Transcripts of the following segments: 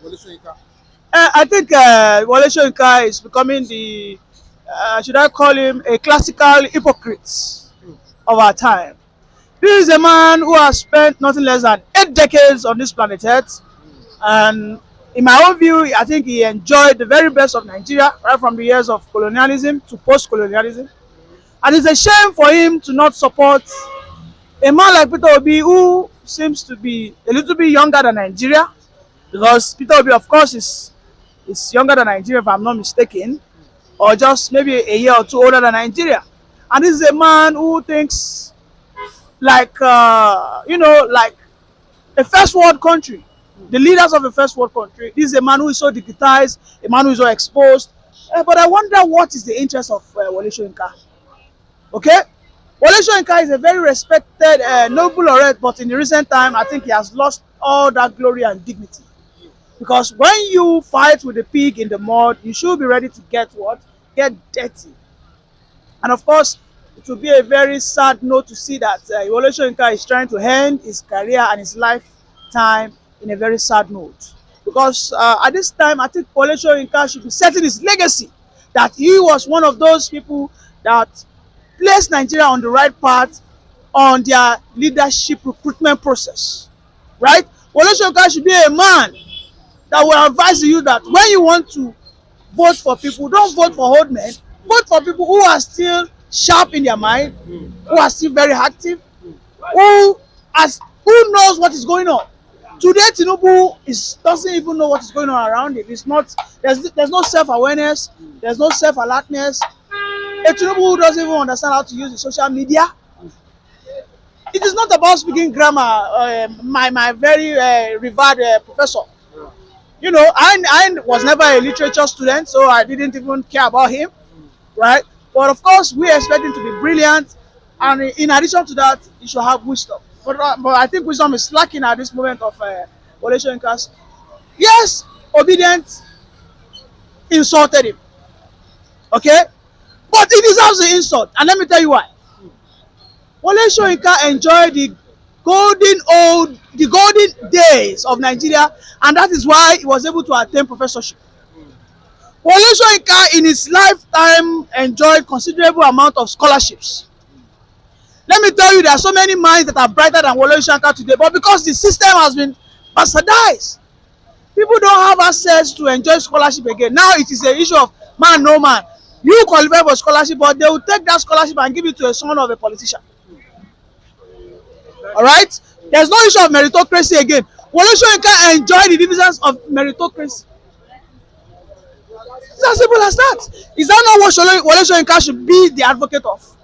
Wole Soyinka? I think Wole Soyinka is becoming the, should I call him a classical hypocrite of our time. This is a man who has spent nothing less than 8 decades on this planet Earth, and in my own view, I think he enjoyed the very best of Nigeria, right from the years of colonialism to post-colonialism. And it's a shame for him to not support a man like Peter Obi, who seems to be a little bit younger than Nigeria, because Peter Obi, of course, is younger than Nigeria, if I'm not mistaken, or just maybe a year or two older than Nigeria. And this is a man who thinks like, like a first world country, the leaders of a first world country. This is a man who is so digitized, a man who is so exposed. But I wonder what is the interest of Wole Soyinka. Okay? Wole Soyinka is a very respected, noble laureate, but in the recent time, I think he has lost all that glory and dignity. Because when you fight with a pig in the mud, you should be ready to get what? Get dirty. And of course, it will be a very sad note to see that Wole Soyinka is trying to end his career and his lifetime in a very sad note. Because at this time, I think Wole Soyinka should be setting his legacy, that he was one of those people that placed Nigeria on the right path on their leadership recruitment process. Right? Wole Soyinka should be a man that will advise you that when you want to vote for people, don't vote for old men, vote for people who are still sharp in their mind, who are still very active, who knows what is going on. Today, Tinubu doesn't even know what is going on around him. It's not, there's no self-awareness, there's no self-alertness. A Tinubu who doesn't even understand how to use the social media. It is not about speaking grammar. My very revered professor, you know, I was never a literature student, so I didn't even care about him, right? But of course, we expect him to be brilliant, and in addition to that, he should have wisdom. But I think wisdom is lacking at this moment of Wole Soyinka's. Yes, obedient insulted him, okay? But he deserves the insult, and let me tell you why. Wole Soyinka enjoyed the golden days of Nigeria, and that is why he was able to attain professorship. Wole Soyinka in his lifetime enjoyed considerable amount of scholarships. Let me tell you, there are so many minds that are brighter than Wole Soyinka today, but because the system has been bastardized, people don't have access to enjoy scholarship again. Now it is an issue of man, no man. You qualify for scholarship, but they will take that scholarship and give it to a son of a politician. All right? There's no issue of meritocracy again. Wole Soyinka enjoy the dividends of meritocracy. It's as simple as that. Is that not what Wole Soyinka should be the advocate of?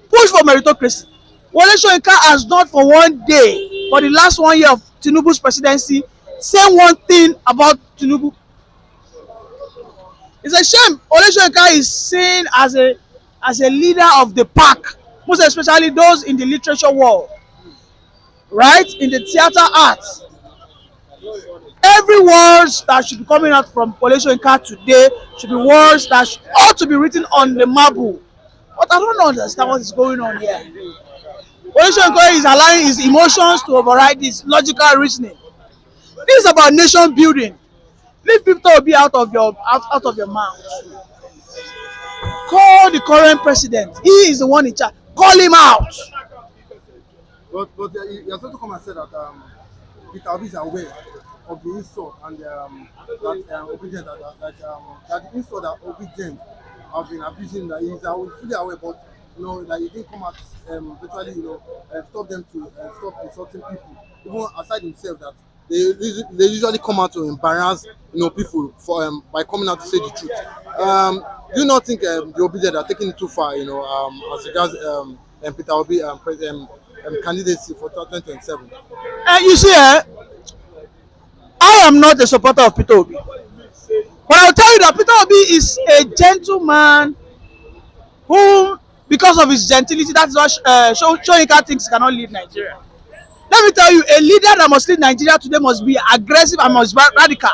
Push for meritocracy. Wole Soyinka has not for one day, for the last 1 year of Tinubu's presidency, say one thing about Tinubu. It's a shame Wole Soyinka is seen as a leader of the pack, most especially those in the literature world, right? In the theater arts. Every words that should be coming out from Wole Soyinka today should be words that ought to be written on the marble. But I don't understand what is going on here. Wole Soyinka is allowing his emotions to override his logical reasoning. This is about nation building. Leave Peter Obi out of your mouth. Call the current president. He is the one in charge. Call him out. But you have to come and say that Peter Obi is aware of the insult and that obedient that the insult that obedient have been abusing. That he is fully aware, but that he didn't come out virtually stop them to stop insulting people. Even aside himself, that they usually come out to embarrass people for by coming out to say the truth. Do you not think the obedient are taking it too far? As regards Peter Obi candidacy for 2027. You see, I am not a supporter of Peter Obi, but I'll tell you that Peter Obi is a gentleman who, because of his gentility, that's why Soyinka thinks he cannot lead Nigeria. Let me tell you, a leader that must lead Nigeria today must be aggressive and must be radical.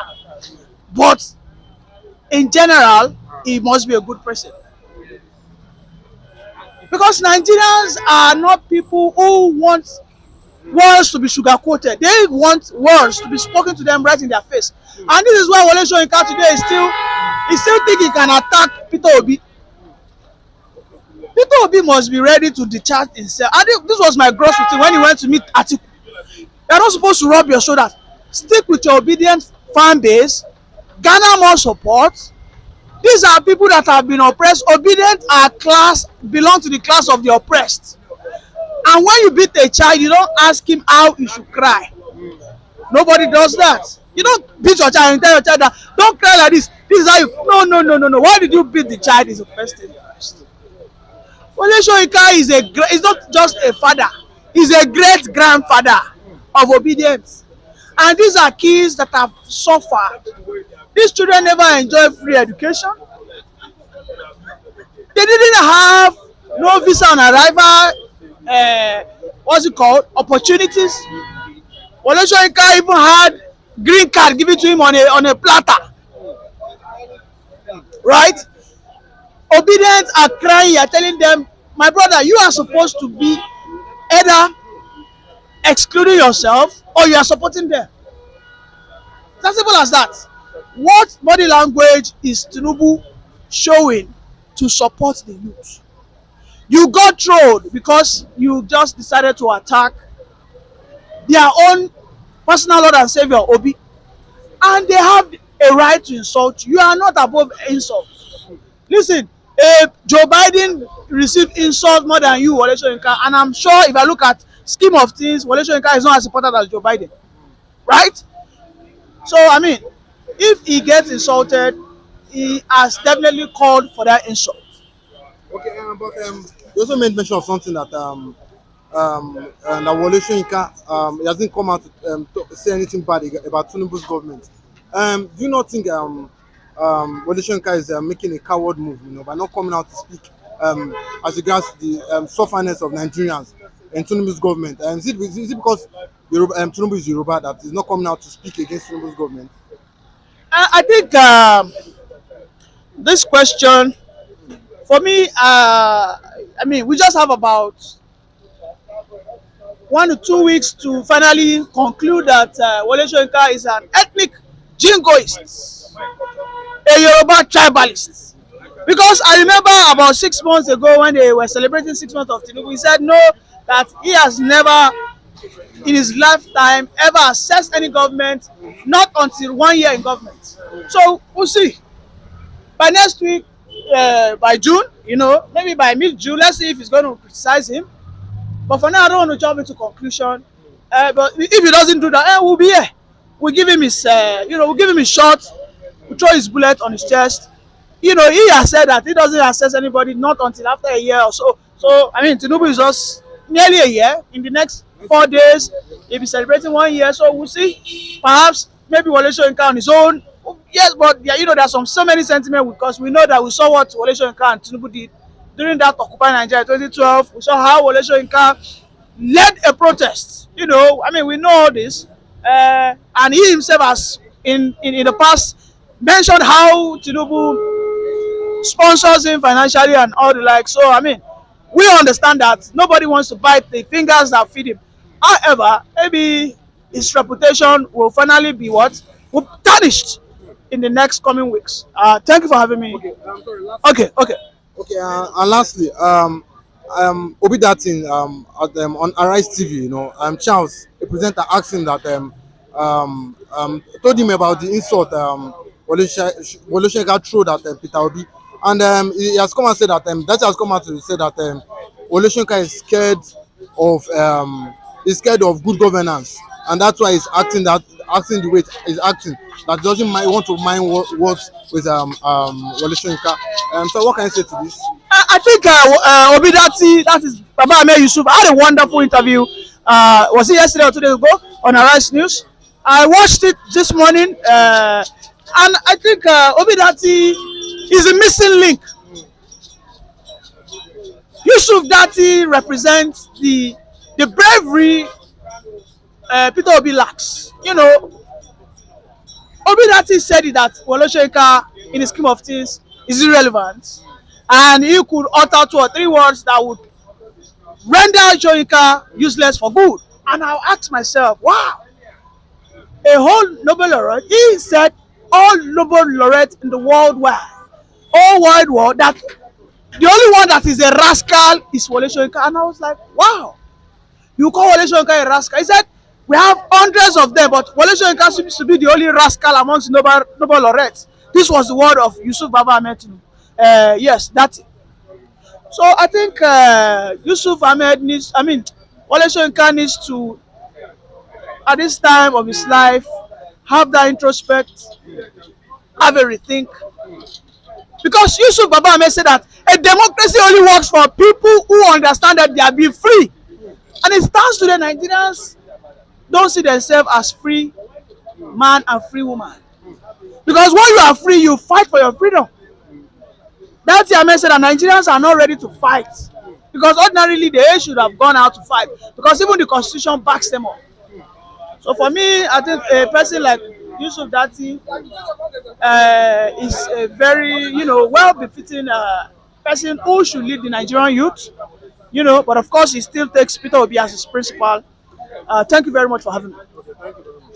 But in general, he must be a good person. Because Nigerians are not people who want words to be sugar-coated. They want words to be spoken to them right in their face. And this is why Wole Soyinka today is still think he can attack Peter Obi. Peter Obi must be ready to discharge himself. And this was my gross routine when he went to meet Atiku. You're not supposed to rub your shoulders. Stick with your obedient fan base, garner more support. These are people that have been oppressed. Obedient are class, belong to the class of the oppressed. And when you beat a child, you don't ask him how he should cry. Nobody does that. You don't beat your child and tell your child that don't cry like this. This is how you. No. Why did you beat the child? Is the first thing first. Wole Soyinka is not just a father. He's a great grandfather of obedience. And these are kids that have suffered. These children never enjoyed free education. They didn't have no visa on arrival. What's it called? Opportunities. Wole Soyinka even had green card given to him on a platter. Right? Obedient are crying. You're telling them, my brother, you are supposed to be either excluding yourself or you are supporting them. It's as simple as that. What body language is Tinubu showing to support the youth? You got trolled because you just decided to attack their own personal Lord and Savior, Obi. And they have a right to insult you. You are not above insult. Listen, Joe Biden received insult more than you, Wole Soyinka, and I'm sure if I look at scheme of things, Wole Soyinka is not as important as Joe Biden. Right? So, I mean, if he gets insulted, he has definitely called for that insult. Okay, but you also made mention of something that that Wole Soyinka he hasn't come out to say anything bad about Tinubu's government. Do you not think Wole Soyinka is making a coward move, by not coming out to speak as regards to the sufferness of Nigerians and Tinubu's government? Is it because Tinubu is Yoruba that is not coming out to speak against Tinubu's government? I think this question, for me, I mean, we just have about 1 to 2 weeks to finally conclude that Wole Soyinka is an ethnic jingoist, a Yoruba tribalist. Because I remember about 6 months ago when they were celebrating 6 months of Tinubu, he said no, that he has never in his lifetime ever assessed any government, not until 1 year in government. So we'll see. By next week, by June, maybe by mid-June, let's see if he's going to criticize him. But for now, I don't want to jump into conclusion. But if he doesn't do that, we'll be here. We'll give him his, we'll give him his shot. We'll throw his bullet on his chest. He has said that he doesn't assess anybody not until after a year or so. So, I mean, Tinubu is just nearly a year. In the next 4 days, he'll be celebrating 1 year. So we'll see. Perhaps, maybe Wole Soyinka on his own. Yes, but there's so many sentiments because we know that we saw what Wole Soyinka and Tinubu did during that Occupy Nigeria 2012. We saw how Wole Soyinka led a protest. We know all this. And he himself has, in the past, mentioned how Tinubu sponsors him financially and all the like. So, we understand that nobody wants to bite the fingers that feed him. However, maybe his reputation will finally be tarnished in the next coming weeks. Thank you for having me. Okay, sorry, Okay. Okay, and lastly, Obi that thing on Arise TV, Charles, a presenter, asked him that told him about the insult Wole Soyinka threw at Peter Obi, and he has come and said that has come out to say that Wole Soyinka is scared of good governance, and that's why he's acting the way he's acting, that doesn't want to mind works with Wole Soyinka. So what can you say to this? I think Obi that is Baba Ahmed Yusuf, had a wonderful interview. Was it yesterday or 2 days ago on Arise News? I watched it this morning, and I think Obi is a missing link. Yusuf Dati represents the bravery Peter Obi lacks. Obi Dati said that Wole Soyinka, in the scheme of things, is irrelevant, and he could utter 2 or 3 words that would render Soyinka useless for good. And I'll ask myself, wow, a whole Nobel laureate. He said all Nobel laureates in the world wide, all wide world, that the only one that is a rascal is Wole Soyinka. And I was like, wow, you call Wole Soyinka a rascal? He said, we have hundreds of them, but Wole Soyinka seems to be the only rascal amongst Nobel laureates. This was the word of Yusuf Baba Ahmed Tinubu. Yes, that. So I think Yusuf Ahmed needs, I mean, Wole Soyinka needs to, at this time of his life, have that introspect, have a rethink. Because Yusuf Baba Ahmed said that a democracy only works for people who understand that they are being free. And it stands today, Nigerians don't see themselves as free man and free woman. Because when you are free, you fight for your freedom. That Ahmed said that Nigerians are not ready to fight. Because ordinarily they should have gone out to fight. Because even the constitution backs them up. So for me, I think a person like Yusuf Dati is a very, well befitting person who should lead the Nigerian youth. But of course he still takes Peter Obi as his principal. Thank you very much for having me. Okay, thank you very much.